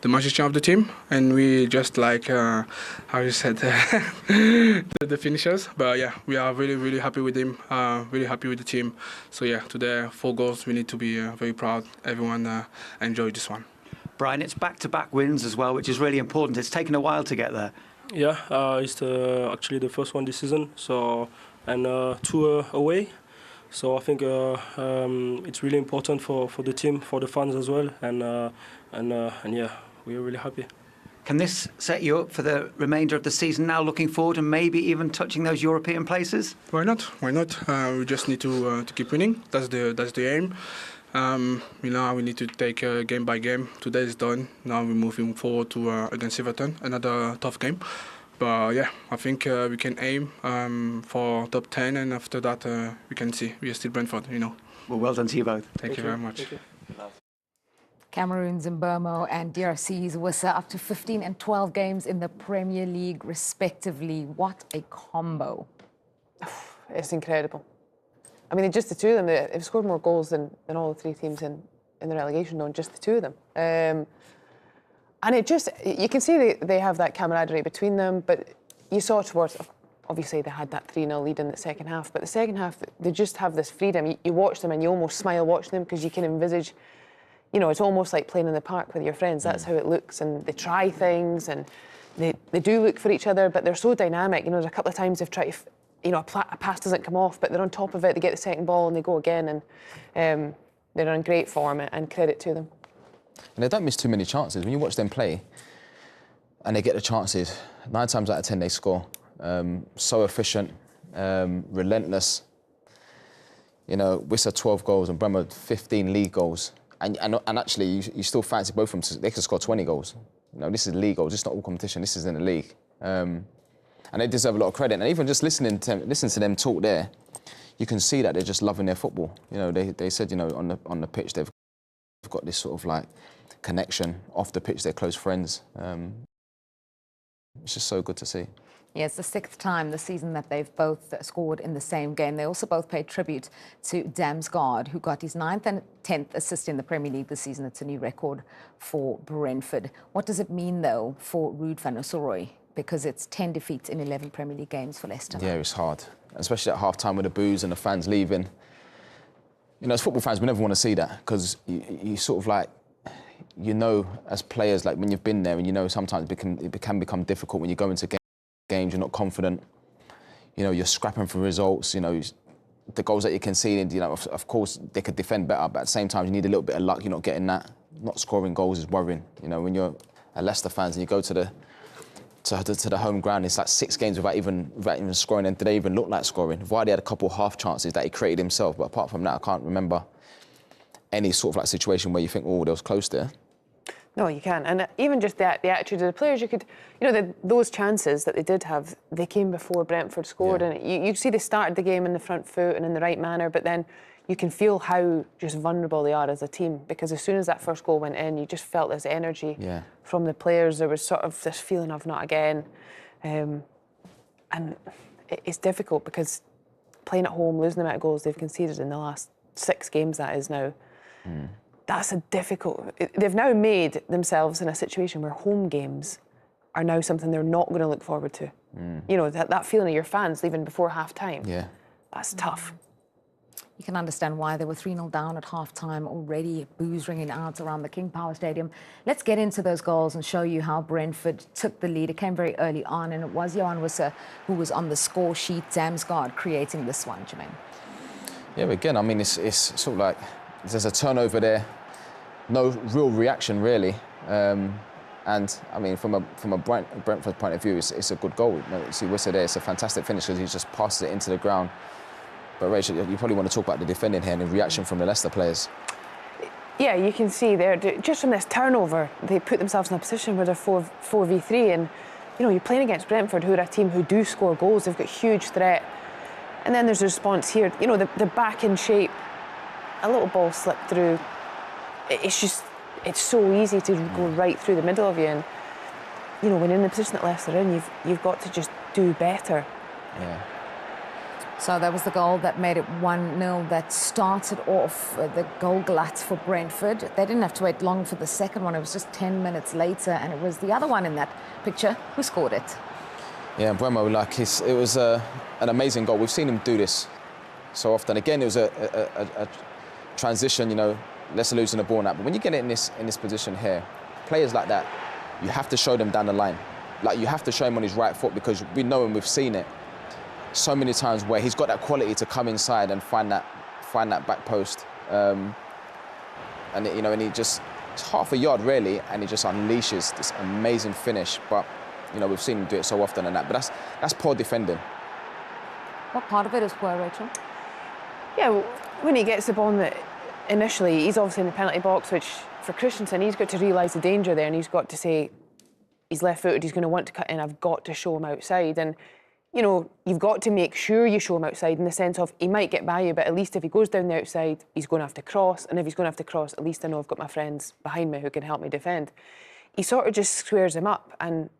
the magician of the team, and we just like how you said the finishers. But yeah, we are really happy with him, really happy with the team. So yeah, today 4 goals. We need to be very proud. Everyone enjoyed this one. Bryan, it's back-to-back wins as well, which is really important. It's taken a while to get there. Yeah, it's actually the first one this season. So and 2 away. So I think it's really important for the team, for the fans as well, and yeah, we are really happy. Can this set you up for the remainder of the season now, looking forward, and maybe even touching those European places? Why not? Why not? We just need to keep winning. That's the aim. We need to take game by game. Today is done. Now we're moving forward to against Everton, another tough game. But yeah, I think we can aim for top 10, and after that we can see. We are still Brentford, Well done to you both. Thank you very much. Cameroon's Mbeumo and DRC's Wissa up to 15 and 12 games in the Premier League, respectively. What a combo. It's incredible. I mean, just the two of them, they've scored more goals than all the 3 teams in the relegation zone, just the two of them. And you can see they have that camaraderie between them, but you saw towards, obviously they had that 3-0 lead in the second half, but the second half, they just have this freedom. You watch them and you almost smile watching them because you can envisage, it's almost like playing in the park with your friends. That's how it looks, and they try things, and they do look for each other, but they're so dynamic. There's a couple of times they've tried to, a pass doesn't come off, but they're on top of it, they get the second ball and they go again, and they're in great form, and credit to them. And they don't miss too many chances. When you watch them play and they get the chances, 9 times out of 10 they score. So efficient, relentless. Wissa 12 goals and Mbeumo 15 league goals. And actually, you still fancy both of them. They could score 20 goals. This is league goals. It's not all competition. This is in the league. And they deserve a lot of credit. And even just listening to them talk there, you can see that they're just loving their football. They said, on the pitch they've got this sort of like connection. Off the pitch, they're close friends. It's just so good to see. Yeah, it's the 6th time this season that they've both scored in the same game. They also both paid tribute to Damsgaard, who got his 9th and 10th assist in the Premier League this season. It's a new record for Brentford. What does it mean, though, for Ruud van Nistelrooy? Because it's 10 defeats in 11 Premier League games for Leicester. Yeah, it's hard, especially at half-time with the boos and the fans leaving. As football fans, we never want to see that, because you sort of like, as players, like when you've been there, and sometimes it can become difficult when you go into games, you're not confident, you're scrapping for results, the goals that you're conceding, of course they could defend better, but at the same time you need a little bit of luck. You're not getting that. Not scoring goals is worrying. When you're a Leicester fans and you go to the home ground, it's like 6 games without even scoring, and did they even look like scoring? Vardy had a couple half chances that he created himself, but apart from that, I can't remember any sort of like situation where you think, oh, there was close there. No, you can't. And even just the attitude of the players, you could, those chances that they did have, they came before Brentford scored. Yeah. And you see they started the game in the front foot and in the right manner, but then you can feel how just vulnerable they are as a team, because as soon as that first goal went in, you just felt this energy from the players. There was sort of this feeling of not again. And it's difficult because playing at home, losing the amount of goals they've conceded in the last 6 games, that is now. That's a difficult... They've now made themselves in a situation where home games are now something they're not going to look forward to. That feeling of your fans leaving before half-time. Yeah. That's tough. You can understand why they were 3-0 down at half-time already, boos ringing out around the King Power Stadium. Let's get into those goals and show you how Brentford took the lead. It came very early on, and it was Yoane Wissa who was on the score sheet. Damsgaard creating this one, Jermaine. Yeah, but again, I mean, it's sort of like there's a turnover there, no real reaction really, and I mean, from a Brentford point of view, it's a good goal. You see Wissa there, it's a fantastic finish because he just passes it into the ground. But Rachel, you probably want to talk about the defending here and the reaction from the Leicester players. Yeah, you can see there, just from this turnover, they put themselves in a position where they're 4v3, and you're playing against Brentford, who are a team who do score goals. They've got huge threat. And then there's a response here. They're back in shape. A little ball slipped through. It's so easy to go right through the middle of you. And, when you're in the position that Leicester are in, you've got to just do better. Yeah. So that was the goal that made it 1-0, that started off the goal glut for Brentford. They didn't have to wait long for the second one. It was just 10 minutes later, and it was the other one in that picture who scored it. Yeah, Mbeumo, it was an amazing goal. We've seen him do this so often. Again, it was a transition, you know, Leicester losing the ball and that. But when you get it in this position here, players like that, you have to show them down the line. Like, you have to show him on his right foot, because we know and we've seen it so many times where he's got that quality to come inside and find that back post, and he just, it's half a yard really, and he just unleashes this amazing finish. But you know, we've seen him do it so often and that. But that's poor defending. What part of it is poor, Rachel? Yeah, well, when he gets the ball initially, he's obviously in the penalty box, which for Christensen, he's got to realise the danger there, and he's got to say, he's left-footed, he's going to want to cut in, I've got to show him outside. And you know, you've got to make sure you show him outside, in the sense of he might get by you, but at least if he goes down the outside, he's going to have to cross. And if he's going to have to cross, at least I know I've got my friends behind me who can help me defend. He sort of just squares him up, and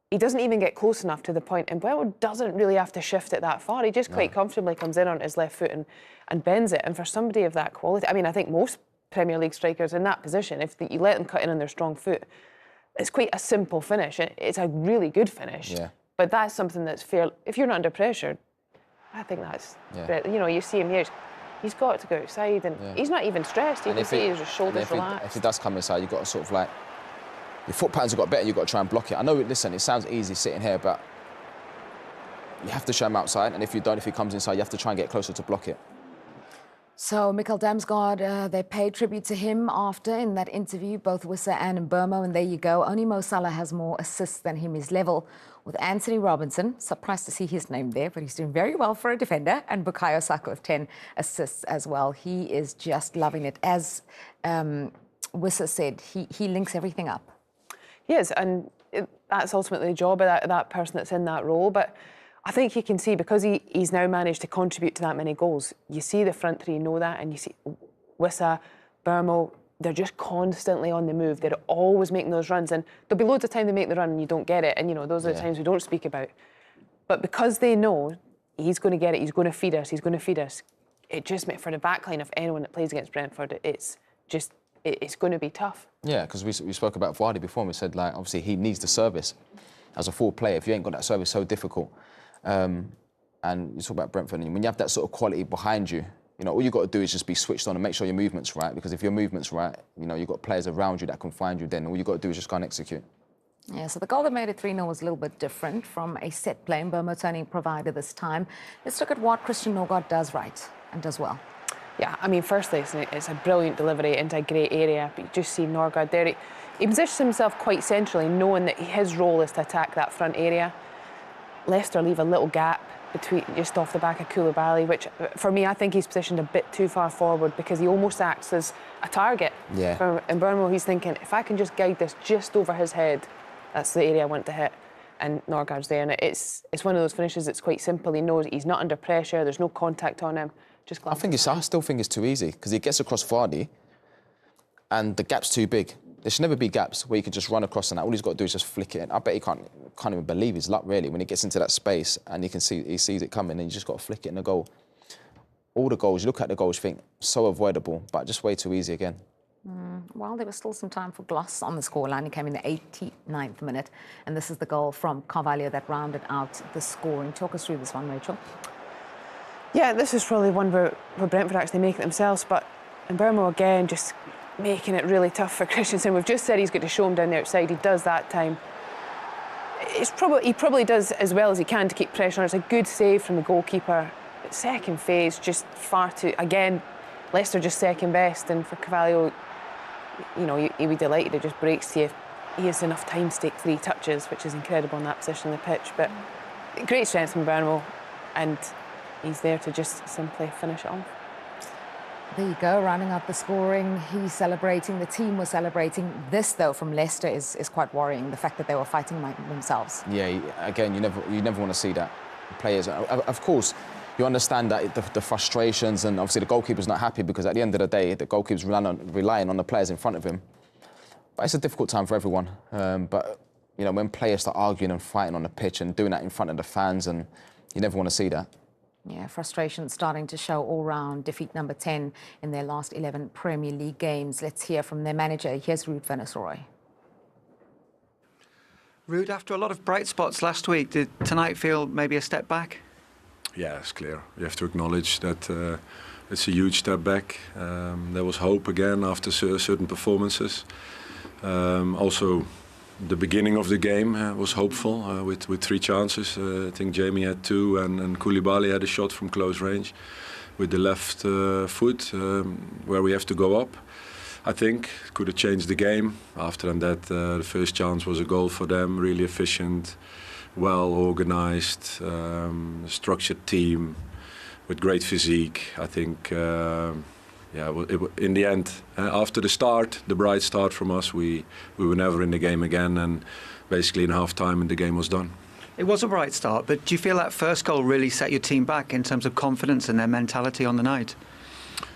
he doesn't even get close enough to the point. And Mbeumo doesn't really have to shift it that far. He just quite comfortably comes in on his left foot and bends it. And for somebody of that quality, I mean, I think most Premier League strikers in that position, if you let them cut in on their strong foot, it's quite a simple finish. It's a really good finish. Yeah. But that's something that's fair. If you're not under pressure, I think that's, you know, you see him here, he's got to go outside, and he's not even stressed. You can see his shoulders relaxed. If he does come inside, you've got to sort of like, your foot patterns have got better, you've got to try and block it. I know, listen, it sounds easy sitting here, but you have to show him outside, and if you don't, if he comes inside, you have to try and get closer to block it. So Mikkel Damsgaard, they paid tribute to him after in that interview, both Wissa and Mbeumo, and there you go. Only Mo Salah has more assists than him. He's level with Anthony Robinson. Surprised to see his name there, but he's doing very well for a defender. And Bukayo Saka with 10 assists as well. He is just loving it. As Wissa said, he links everything up. He is, and that's ultimately the job of that person that's in that role. But I think you can see, because he's now managed to contribute to that many goals, you see the front three know that, and you see Wissa, Mbeumo, they're just constantly on the move. They're always making those runs, and there'll be loads of time they make the run and you don't get it, and you know, those are the times we don't speak about. But because they know he's going to get it, he's going to feed us, it just makes, for the backline of anyone that plays against Brentford, it's going to be tough. Yeah, because we spoke about Vardy before, and we said, like, obviously he needs the service. As a forward player, if you ain't got that service, it's so difficult. And you talk about Brentford, and when you have that sort of quality behind you, you know, all you've got to do is just be switched on and make sure your movement's right, because if your movement's right, you know, you've got players around you that can find you, then all you've got to do is just go and execute. Yeah, so the goal that made it 3-0 was a little bit different from a set play. Mbeumo turning provider this time. Let's look at what Christian Norgard does right and does well. Yeah, I mean, firstly, it's a brilliant delivery into a great area, but you just see Norgard there. He positions himself quite centrally, knowing that his role is to attack that front area. Leicester leave a little gap between, just off the back of Koulibaly, which for me, I think he's positioned a bit too far forward, because he almost acts as a target. Yeah. For Mbeumo, he's thinking, if I can just guide this just over his head, that's the area I want to hit. And Norgard's there, and it's one of those finishes that's quite simple. He knows he's not under pressure, there's no contact on him. Just I still think it's too easy, because he gets across Vardy, and the gap's too big. There should never be gaps where you can just run across, and that all he's got to do is just flick it in. I bet he can't even believe his luck, really, when he gets into that space and he sees it coming, and you just got to flick it in the goal. All the goals, you look at the goals, you think, so avoidable, but just way too easy again. Well, there was still some time for Gloss on the scoreline. He came in the 89th minute, and this is the goal from Carvalho that rounded out the scoring. Talk us through this one, Rachel. Yeah, this is probably one where Brentford actually make it themselves, but Mbeumo again just making it really tough for Christensen. We've just said he's got to show him down the outside. He does that time. He probably does as well as he can to keep pressure on. It's a good save from the goalkeeper. But second phase, just far too... Again, Leicester just second best, and for Carvalho, you know, he'd be delighted. It just breaks to you. He has enough time to take 3 touches, which is incredible in that position on the pitch. But great strength from Mbeumo, and he's there to just simply finish it off. There you go, rounding up the scoring. He's celebrating, the team was celebrating. This, though, from Leicester is quite worrying, the fact that they were fighting themselves. Yeah, again, you never want to see that. Players, of course, you understand that the frustrations, and obviously the goalkeeper's not happy, because at the end of the day, the goalkeeper's relying on the players in front of him. But it's a difficult time for everyone. But, you know, when players start arguing and fighting on the pitch and doing that in front of the fans, and you never want to see that. Yeah, frustration starting to show all round. Defeat number 10 in their last 11 Premier League games. Let's hear from their manager. Here's Ruud van Nistelrooy. Ruud, after a lot of bright spots last week, did tonight feel maybe a step back? Yeah, it's clear. You have to acknowledge that it's a huge step back. There was hope again after certain performances. Also, the beginning of the game was hopeful with 3 chances. I think Jamie had 2 and Koulibaly had a shot from close range with the left foot where we have to go up. I think could have changed the game. After that, the first chance was a goal for them. Really efficient, well organised, structured team with great physique. I think. In the end, after the start, the bright start from us, we were never in the game again, and basically in half time the game was done. It was a bright start, but do you feel that first goal really set your team back in terms of confidence and their mentality on the night?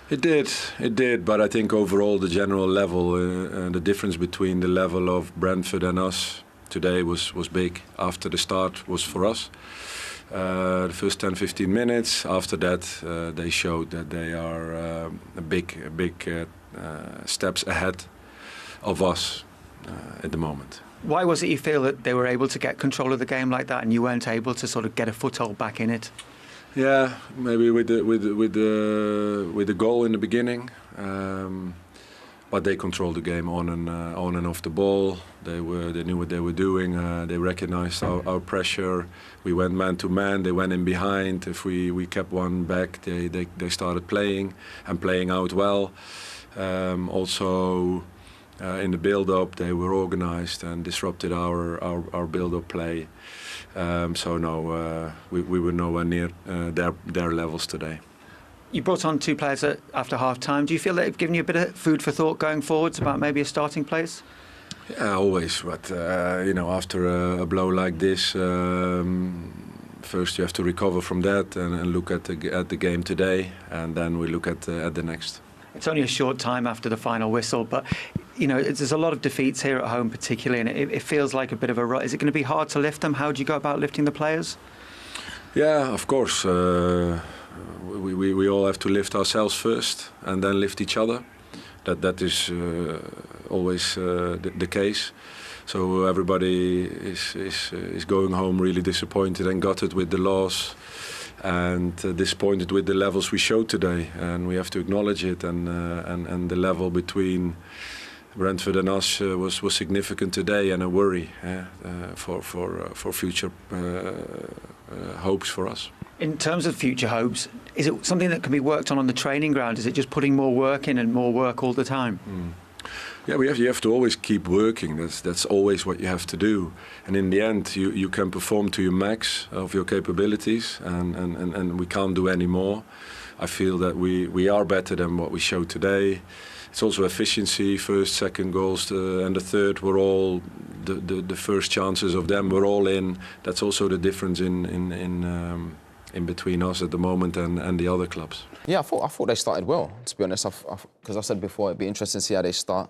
It did, but I think overall the general level, the difference between the level of Brentford and us today was big. After the start was for us. The first 10-15 minutes. After that, they showed that they are big steps ahead of us at the moment. Why was it you feel that they were able to get control of the game like that, and you weren't able to sort of get a foothold back in it? Yeah, maybe with the goal in the beginning. But they controlled the game on and off the ball. They knew what they were doing. They recognized our pressure. We went man to man. They went in behind. If we kept one back, they started playing and playing out well. Also, in the build-up, they were organized and disrupted our build-up play. We were nowhere near their levels today. You brought on 2 players after half-time. Do you feel they've given you a bit of food for thought going forwards about maybe a starting place? Yeah, always. But after a blow like this, first you have to recover from that and look at the game today, and then we look at the next. It's only a short time after the final whistle, but there's a lot of defeats here at home, particularly, and it feels like a bit of a rut. Is it going to be hard to lift them? How do you go about lifting the players? Yeah, of course. We all have to lift ourselves first and then lift each other. That is always the case. So everybody is going home really disappointed and gutted with the loss, and disappointed with the levels we showed today. And we have to acknowledge it. And the level between Brentford and us was significant today, and a worry for future hopes for us. In terms of future hopes, is it something that can be worked on the training ground? Is it just putting more work in and more work all the time? Yeah, you have to always keep working. That's always what you have to do. And in the end, you can perform to your max of your capabilities, and we can't do any more. I feel that we are better than what we showed today. It's also efficiency, first, second goals, and the third were all the first chances of them were all in. That's also the difference in between us at the moment and the other clubs. Yeah, I thought they started well, to be honest. Because I said before, it'd be interesting to see how they start.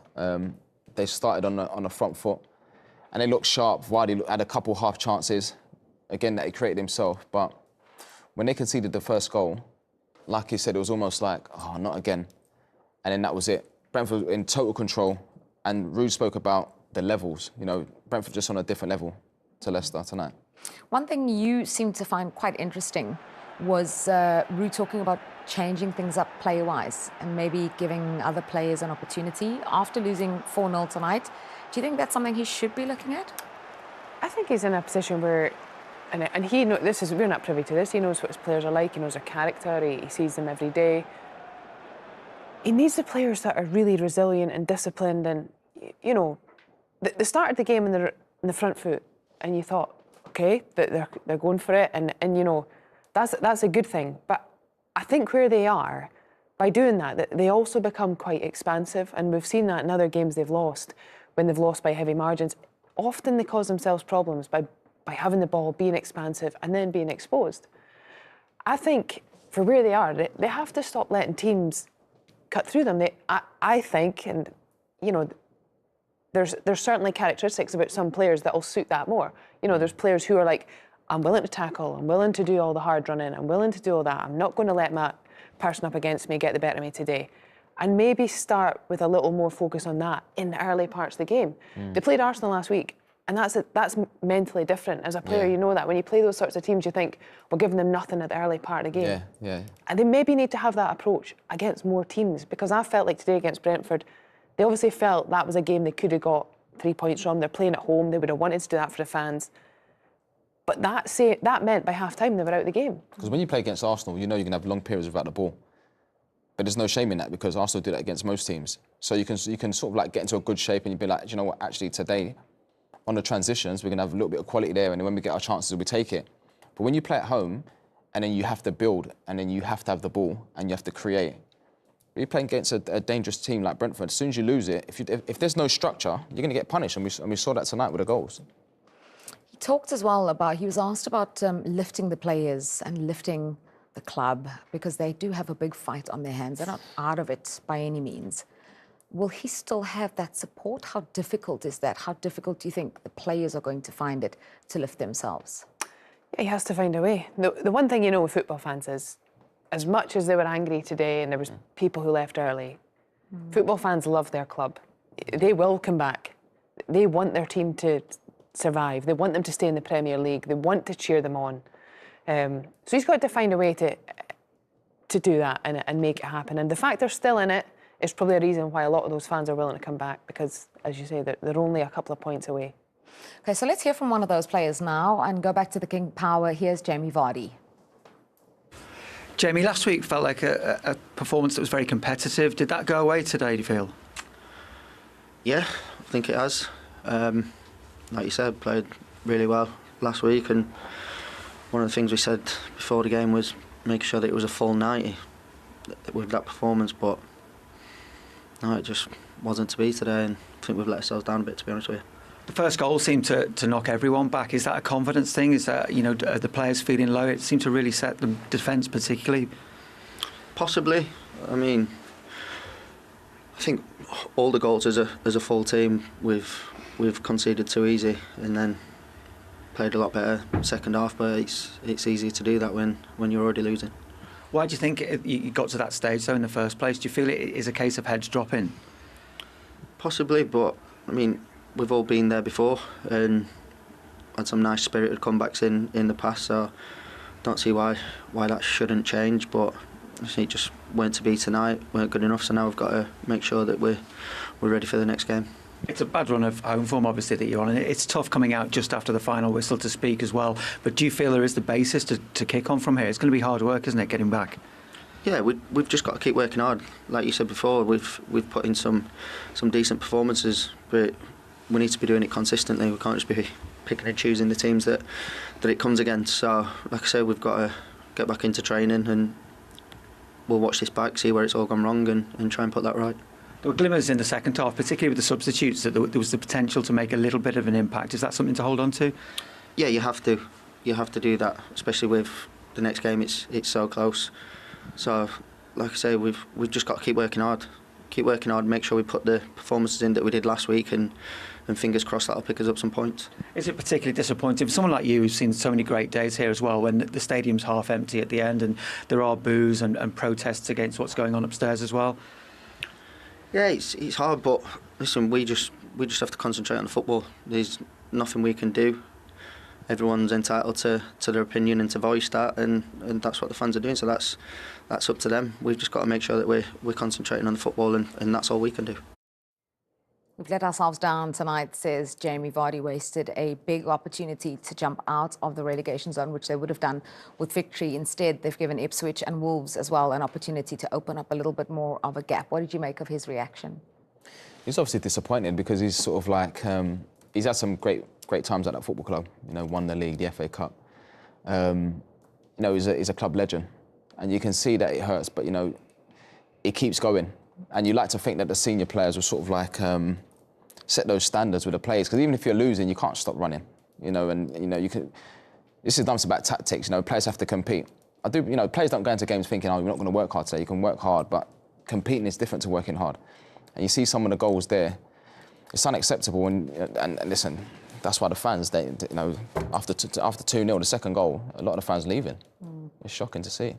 They started on the front foot, and they looked sharp. Vardy had a couple half chances, again, that he created himself. But when they conceded the first goal, like he said, it was almost like, oh, not again. And then that was it. Brentford in total control, and Ruud spoke about the levels. Brentford just on a different level to Leicester tonight. One thing you seem to find quite interesting was Ruud talking about changing things up player-wise and maybe giving other players an opportunity after losing 4-0 tonight. Do you think that's something he should be looking at? I think he's in a position where, and he knows, we're not privy to this, he knows what his players are like, he knows their character, he sees them every day. He needs the players that are really resilient and disciplined, and they started the game in the front foot, and you thought, okay, they're going for it, and that's a good thing. But I think where they are, by doing that, they also become quite expansive, and we've seen that in other games they've lost, when they've lost by heavy margins. Often they cause themselves problems by having the ball, being expansive, and then being exposed. I think for where they are, they have to stop letting teams cut through them. I think, and there's certainly characteristics about some players that will suit that more. There's players who are like, I'm willing to tackle, I'm willing to do all the hard running, I'm willing to do all that. I'm not going to let that person up against me get the better of me today. And maybe start with a little more focus on that in the early parts of the game. They played Arsenal last week, and that's mentally different. As a player, you know that. When you play those sorts of teams, you think, we're giving them nothing at the early part of the game. And they maybe need to have that approach against more teams, because I felt like today against Brentford, they obviously felt that was a game they could have got 3 points from. They're playing at home. They would have wanted to do that for the fans. But that meant by half-time they were out of the game. Because when you play against Arsenal, you know you're going to have long periods without the ball. But there's no shame in that, because Arsenal do that against most teams. So you can sort of like get into a good shape and you'd be like, do you know what, actually today, on the transitions, we're going to have a little bit of quality there, and then when we get our chances, we take it. But when you play at home, and then you have to build, and then you have to have the ball, and you have to create. When you're playing against a dangerous team like Brentford, as soon as you lose it, if there's no structure, you're going to get punished, and we saw that tonight with the goals. He talked as well about, he was asked about lifting the players and lifting the club, because they do have a big fight on their hands. They're not out of it by any means. Will he still have that support? How difficult is that? How difficult do you think the players are going to find it to lift themselves? Yeah, he has to find a way. The one thing you know with football fans is, as much as they were angry today and there was people who left early, football fans love their club. They will come back. They want their team to survive. They want them to stay in the Premier League. They want to cheer them on. So he's got to find a way to do that and make it happen. And the fact they're still in it is probably a reason why a lot of those fans are willing to come back, because, as you say, they're only a couple of points away. OK, so let's hear from one of those players now and go back to the King Power. Here's Jamie Vardy. Jamie, last week felt like a performance that was very competitive. Did that go away today, do you feel? Yeah, I think it has. Like you said, played really well last week, and one of the things we said before the game was making sure that it was a full 90 with that performance, but no, it just wasn't to be today, and I think we've let ourselves down a bit, to be honest with you. The first goal seemed to knock everyone back. Is that a confidence thing? Is that, are the players feeling low? It seemed to really set the defence particularly. Possibly. I mean, I think all the goals as a full team we've conceded too easy, and then played a lot better second half. But it's easy to do that when you're already losing. Why do you think you got to that stage though in the first place? Do you feel it is a case of heads dropping? Possibly, but I mean, we've all been there before and had some nice spirited comebacks in the past, so don't see why that shouldn't change. But I think it just weren't to be tonight, weren't good enough, so now we've got to make sure that we're ready for the next game. It's a bad run of home form, obviously, that you're on, and it's tough coming out just after the final whistle to speak as well. But do you feel there is the basis to kick on from here? It's going to be hard work, isn't it, getting back? Yeah, we've just got to keep working hard. Like you said before, we've put in some decent performances, but we need to be doing it consistently. We can't just be picking and choosing the teams that it comes against. So, like I say, we've got to get back into training, and we'll watch this back, see where it's all gone wrong, and try and put that right. There were glimmers in the second half, particularly with the substitutes, that there was the potential to make a little bit of an impact. Is that something to hold on to? Yeah, you have to. You have to do that, especially with the next game. It's so close. So, like I say, we've just got to keep working hard. Keep working hard, make sure we put the performances in that we did last week, and fingers crossed that'll pick us up some points. Is it particularly disappointing for someone like you who's seen so many great days here as well, when the stadium's half empty at the end and there are boos and protests against what's going on upstairs as well? Yeah, it's hard, but listen, we just have to concentrate on the football. There's nothing we can do. Everyone's entitled to their opinion and to voice that, and that's what the fans are doing, so that's up to them. We've just got to make sure that we're concentrating on the football, and that's all we can do. We've let ourselves down tonight, says Jamie Vardy. Wasted a big opportunity to jump out of the relegation zone, which they would have done with victory. Instead, they've given Ipswich and Wolves as well an opportunity to open up a little bit more of a gap. What did you make of his reaction? He's obviously disappointed, because he's sort of like, he's had some great times at that football club. Won the league, the FA Cup. He's a club legend, and you can see that it hurts, but he keeps going. And you like to think that the senior players will sort of like set those standards with the players, because even if you're losing, you can't stop running. You can. This is dumps about tactics. Players have to compete. Players don't go into games thinking, "Oh, you're not going to work hard today." You can work hard, but competing is different to working hard. And you see some of the goals there. It's unacceptable. And listen, that's why the fans, after 2-0, the second goal, a lot of the fans leaving. It's shocking to see.